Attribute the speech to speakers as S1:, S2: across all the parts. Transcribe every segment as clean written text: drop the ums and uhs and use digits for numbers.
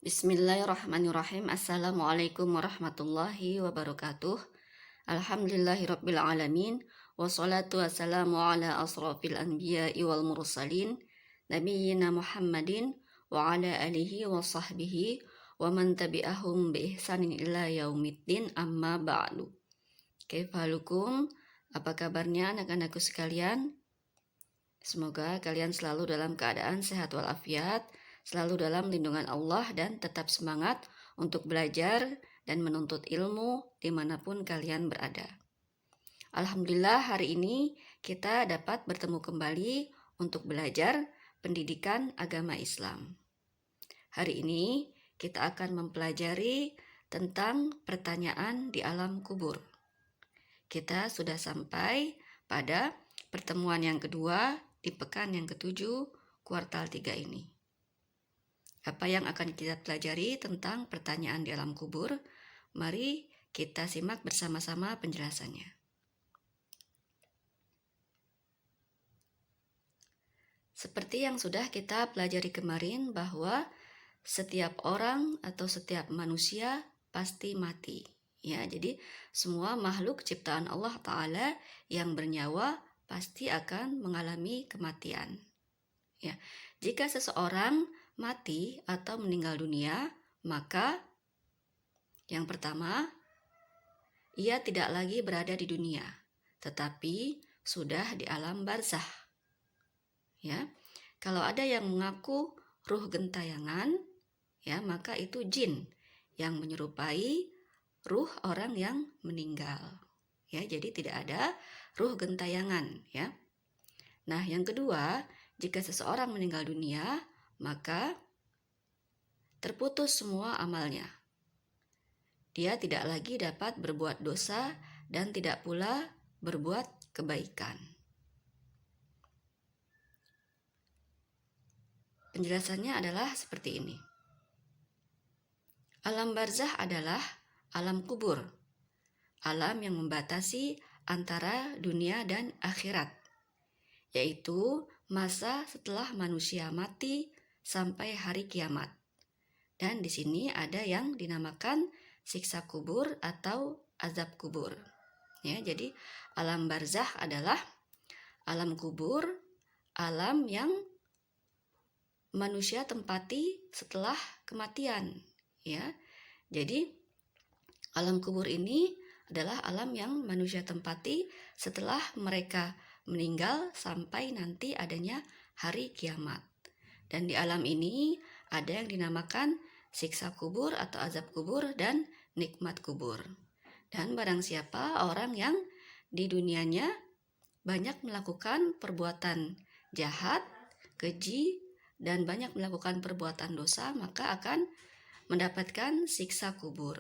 S1: Bismillahirrahmanirrahim. Assalamualaikum warahmatullahi wabarakatuh. Alhamdulillahirabbil alamin. Wassalatu wassalamu ala asrofil anbiya'i wal mursalin nabiyyina Muhammadin wa ala alihi wa sahbihi wa man tabi'ahum bi ihsanin ila yaumiddin, amma ba'du. Kaifalukum? Apa kabarnya anak-anakku sekalian? Semoga kalian selalu dalam keadaan sehat walafiat, selalu dalam lindungan Allah, dan tetap semangat untuk belajar dan menuntut ilmu dimanapun kalian berada. Alhamdulillah, hari ini kita dapat bertemu kembali untuk belajar pendidikan agama Islam. Hari ini kita akan mempelajari tentang pertanyaan di alam kubur. Kita sudah sampai pada pertemuan yang kedua di pekan yang ke-7 kuartal 3 ini. Apa yang akan kita pelajari tentang pertanyaan di alam kubur? Mari kita simak bersama-sama penjelasannya. Seperti yang sudah kita pelajari kemarin, bahwa setiap orang atau setiap manusia pasti mati. Ya, jadi semua makhluk ciptaan Allah Ta'ala yang bernyawa pasti akan mengalami kematian. Ya, jika seseorang mati atau meninggal dunia, maka yang pertama, ia tidak lagi berada di dunia, tetapi sudah di alam barzah. Ya, kalau ada yang mengaku ruh gentayangan, ya, maka itu jin yang menyerupai ruh orang yang meninggal. Ya, jadi tidak ada ruh gentayangan, ya. Nah, yang kedua, jika seseorang meninggal dunia, maka terputus semua amalnya. Dia tidak lagi dapat berbuat dosa dan tidak pula berbuat kebaikan. Penjelasannya adalah seperti ini. Alam barzah adalah alam kubur, alam yang membatasi antara dunia dan akhirat, yaitu masa setelah manusia mati sampai hari kiamat. Dan di sini ada yang dinamakan siksa kubur atau azab kubur. Ya, jadi alam barzah adalah alam kubur, alam yang manusia tempati setelah kematian. Ya, jadi alam kubur ini adalah alam yang manusia tempati setelah mereka meninggal sampai nanti adanya hari kiamat. Dan di alam ini ada yang dinamakan siksa kubur atau azab kubur dan nikmat kubur. Dan barang siapa orang yang di dunianya banyak melakukan perbuatan jahat, keji, dan banyak melakukan perbuatan dosa, maka akan mendapatkan siksa kubur.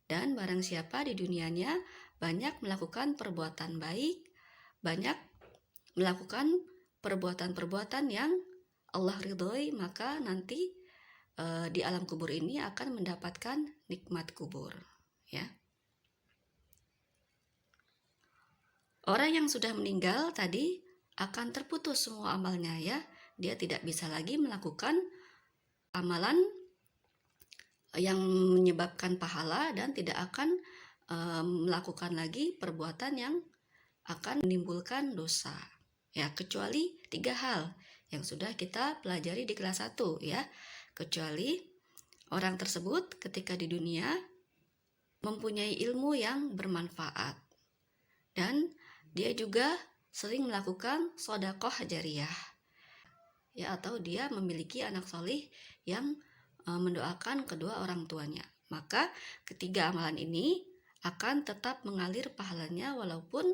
S1: Dan barang siapa di dunianya banyak melakukan perbuatan baik, banyak melakukan perbuatan-perbuatan yang Allah ridhoi, maka nanti di alam kubur ini akan mendapatkan nikmat kubur. Ya. Orang yang sudah meninggal tadi akan terputus semua amalnya, ya. Dia tidak bisa lagi melakukan amalan yang menyebabkan pahala dan tidak akan melakukan lagi perbuatan yang akan menimbulkan dosa. Ya, kecuali 3 hal yang sudah kita pelajari di kelas 1, ya. Kecuali orang tersebut ketika di dunia mempunyai ilmu yang bermanfaat dan dia juga sering melakukan sedekah jariyah, ya, atau dia memiliki anak solih yang mendoakan kedua orang tuanya. Maka ketiga amalan ini akan tetap mengalir pahalanya walaupun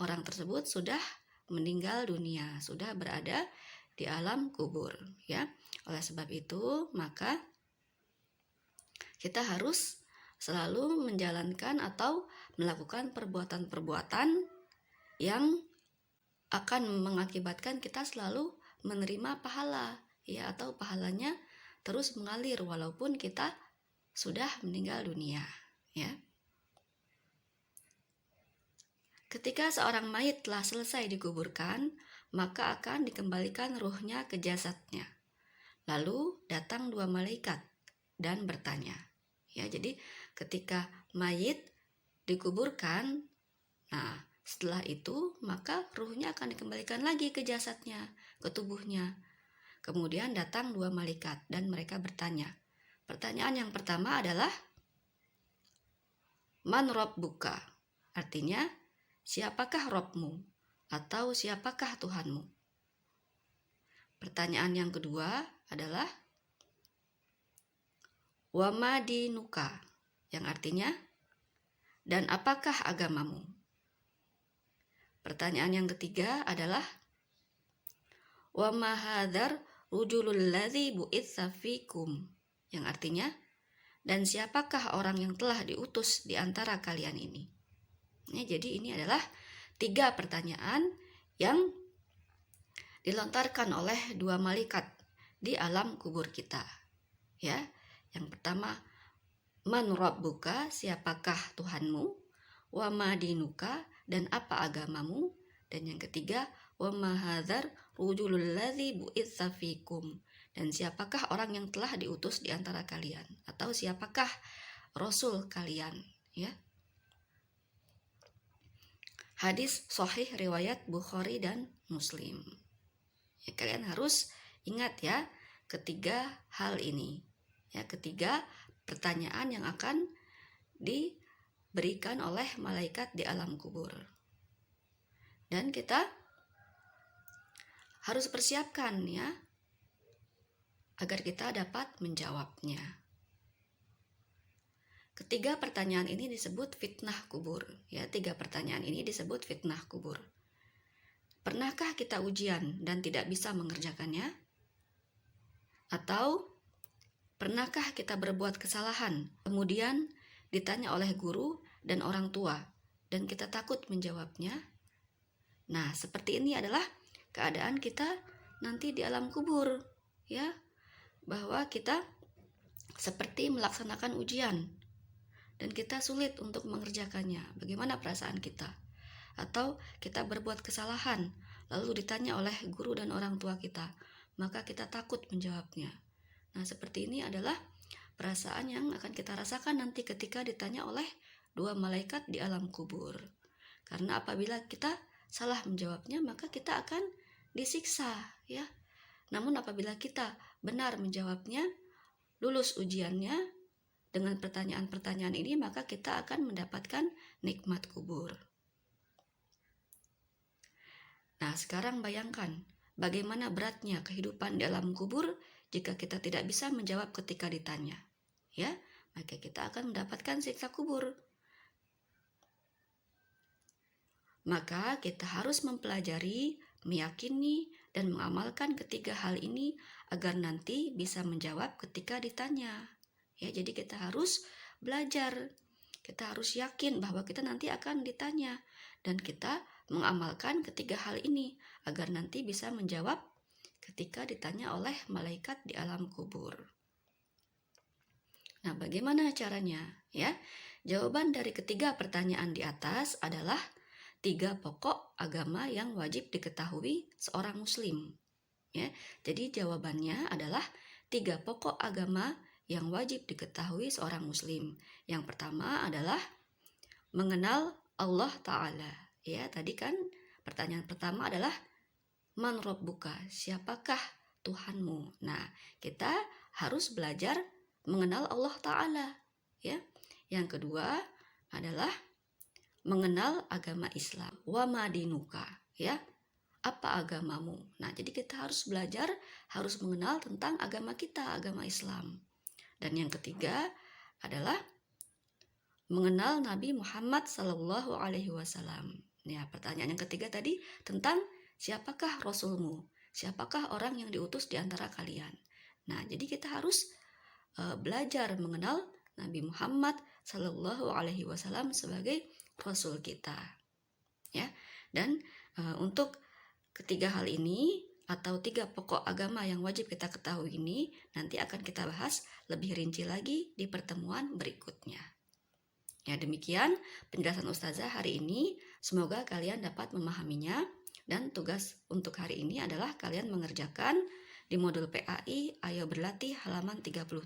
S1: orang tersebut sudah meninggal dunia, sudah berada di alam kubur, ya. Oleh sebab itu, maka kita harus selalu menjalankan atau melakukan perbuatan-perbuatan yang akan mengakibatkan kita selalu menerima pahala, ya, atau pahalanya terus mengalir walaupun kita sudah meninggal dunia, ya. Ketika seorang mayit telah selesai dikuburkan, maka akan dikembalikan ruhnya ke jasadnya. Lalu datang 2 malaikat dan bertanya. Ya, jadi ketika mayit dikuburkan, nah setelah itu maka ruhnya akan dikembalikan lagi ke jasadnya, ke tubuhnya. Kemudian datang dua malaikat dan mereka bertanya. Pertanyaan yang pertama adalah Man Rabbuka? Artinya, siapakah Robmu? Atau siapakah Tuhanmu? Pertanyaan yang kedua adalah Wama dinuka, yang artinya, dan apakah agamamu? Pertanyaan yang ketiga adalah Wama hadar rujulul ladzi bu'itsa fikum, yang artinya, dan siapakah orang yang telah diutus di antara kalian ini? Jadi ini adalah 3 pertanyaan yang dilontarkan oleh dua malaikat di alam kubur kita. Ya, yang pertama, Man Rabbuka, siapakah Tuhanmu? Wa ma dinuka, dan apa agamamu? Dan yang ketiga, wa ma hadzal rujulul ladzi bu'itsa fikum, dan siapakah orang yang telah diutus di antara kalian, atau siapakah rasul kalian, ya. Hadis sahih riwayat Bukhari dan Muslim. Ya, kalian harus ingat ya ketiga hal ini. Ya, ketiga pertanyaan yang akan diberikan oleh malaikat di alam kubur. Dan kita harus persiapkan ya agar kita dapat menjawabnya. Ketiga pertanyaan ini disebut fitnah kubur. Ya, 3 pertanyaan ini disebut fitnah kubur. Pernahkah kita ujian dan tidak bisa mengerjakannya? Atau pernahkah kita berbuat kesalahan, kemudian ditanya oleh guru dan orang tua, dan kita takut menjawabnya? Nah, seperti ini adalah keadaan kita nanti di alam kubur, ya, bahwa kita seperti melaksanakan ujian, dan kita sulit untuk mengerjakannya. Bagaimana perasaan kita? Atau kita berbuat kesalahan, lalu ditanya oleh guru dan orang tua kita, maka kita takut menjawabnya. Nah, seperti ini adalah perasaan yang akan kita rasakan nanti ketika ditanya oleh dua malaikat di alam kubur. Karena apabila kita salah menjawabnya, maka kita akan disiksa, ya. Namun apabila kita benar menjawabnya, lulus ujiannya dengan pertanyaan-pertanyaan ini, maka kita akan mendapatkan nikmat kubur. Nah, sekarang bayangkan bagaimana beratnya kehidupan di alam kubur jika kita tidak bisa menjawab ketika ditanya. Ya, maka kita akan mendapatkan siksa kubur. Maka kita harus mempelajari, meyakini, dan mengamalkan ketiga hal ini agar nanti bisa menjawab ketika ditanya. Ya, jadi kita harus belajar. Kita harus yakin bahwa kita nanti akan ditanya, dan kita mengamalkan ketiga hal ini agar nanti bisa menjawab ketika ditanya oleh malaikat di alam kubur. Nah, bagaimana caranya? Ya, jawaban dari ketiga pertanyaan di atas adalah 3 pokok agama yang wajib diketahui seorang muslim. Ya, jadi jawabannya adalah 3 pokok agama yang wajib diketahui seorang muslim. Yang pertama adalah mengenal Allah Ta'ala. Ya, tadi kan pertanyaan pertama adalah Man Rabbuka, siapakah Tuhanmu? Nah, kita harus belajar mengenal Allah Ta'ala. Ya. Yang kedua adalah mengenal agama Islam. Wa ma dinuka, ya. Apa agamamu? Nah, jadi kita harus belajar, harus mengenal tentang agama kita, agama Islam. Dan yang ketiga adalah mengenal Nabi Muhammad Sallallahu Alaihi Wasallam. Ya, pertanyaan yang ketiga tadi tentang siapakah Rasulmu? Siapakah orang yang diutus di antara kalian? Nah, jadi kita harus belajar mengenal Nabi Muhammad Sallallahu Alaihi Wasallam sebagai Rasul kita. Ya, dan untuk ketiga hal ini atau 3 pokok agama yang wajib kita ketahui ini nanti akan kita bahas lebih rinci lagi di pertemuan berikutnya. Ya, demikian penjelasan Ustazah hari ini. Semoga kalian dapat memahaminya, dan tugas untuk hari ini adalah kalian mengerjakan di modul PAI Ayo Berlatih halaman 37.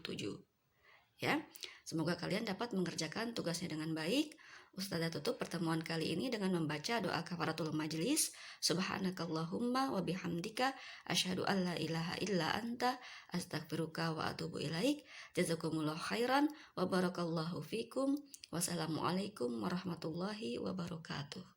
S1: ya. Semoga kalian dapat mengerjakan tugasnya dengan baik. Ustazah tutup pertemuan kali ini dengan membaca doa kafaratul majlis. Subhanakallahumma wa bihamdika asyhadu an la ilaha illa anta astaghfiruka wa atubu ilaik. Jazakumullah khairan wa barakallahu fikum. Wassalamualaikum warahmatullahi wabarakatuh.